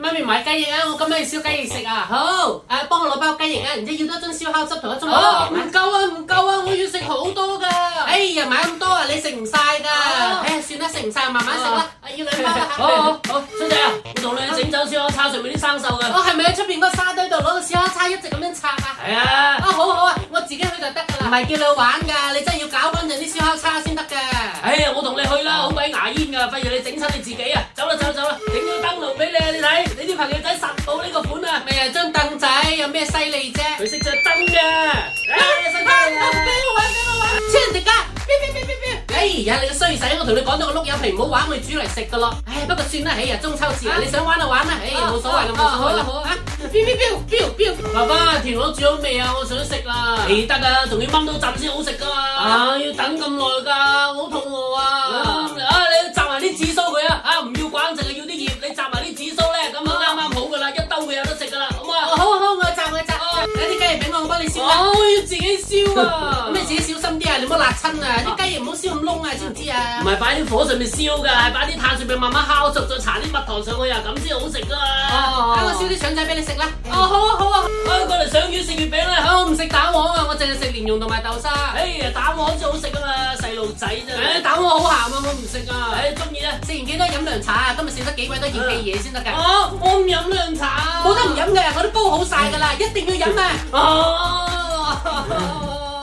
媽咪買雞翼啊！我今晚要燒雞翼食啊！好，幫我攞包雞翼啊！然之後要多樽燒烤汁同一樽哦，唔夠啊，唔夠啊！我要食好多㗎。哎呀，買咁多啊，你食唔晒㗎！哎呀，算啦，食唔晒慢慢食啦。要兩包啦嚇。好，兄弟啊，我同你整走燒烤叉上面啲生鏽㗎。係咪喺出邊嗰個沙堆度攞個燒烤叉一直咁樣拆啊？係啊。好啊，我自己去就得㗎啦。唔係叫你玩㗎，你真係要搞乾淨啲燒烤叉先得㗎。哎呀，我同你去啦，好鬼牙煙㗎，費事你整親你自己啊！走啦，整個燈籠俾你啊！你睇，你啲朋友仔實冇呢個款啊！咪係張凳仔，有咩犀利啫？佢識着燈㗎。俾我玩，黐人哋家！哎呀，你個衰仔！我同你講到個碌柚皮唔好玩，我煮嚟食㗎咯。唉，不過算啦，哎呀，中秋節啊，你想玩就玩啦，哎呀，冇所謂啦，冇所謂啦。好啊，爸爸，田螺煮好未啊？我想食啦。未得啊，仲要炆到陣先好食㗎嘛。要等咁耐㗎，好肚餓啊！你摘埋啲紫蘇佢啊！唔要quả，淨係要啲葉，你摘埋啲紫蘇咧，咁啊啱啱好㗎啦，一兜佢有得食㗎啦，好唔好啊？好，我摘。有啲雞翼俾我幫你燒啦。我要自己燒啊！咁你自己小心啲啊，你唔好辣親啊！啲雞翼唔好燒咁燶啊，知唔知啊？唔係擺啲火上面燒㗎，係擺啲炭上面慢慢烤熟，再搽啲蜜糖上去啊，咁先好食㗎嘛！等我燒啲腸仔俾你食啦。好啊！過嚟賞月食月餅啦！我唔食蛋黃啊，我淨係食蓮蓉同埋豆沙。哎呀，蛋黃先好食㗎嘛，細路仔啫。蛋黃好鹹啊，我唔食啊。中意啦！食完記得飲涼茶啊，今日食得幾鬼多熱氣嘢先得㗎。我唔飲涼茶啊！冇得唔飲嘅，我都煲好晒㗎啦，一定要飲啊！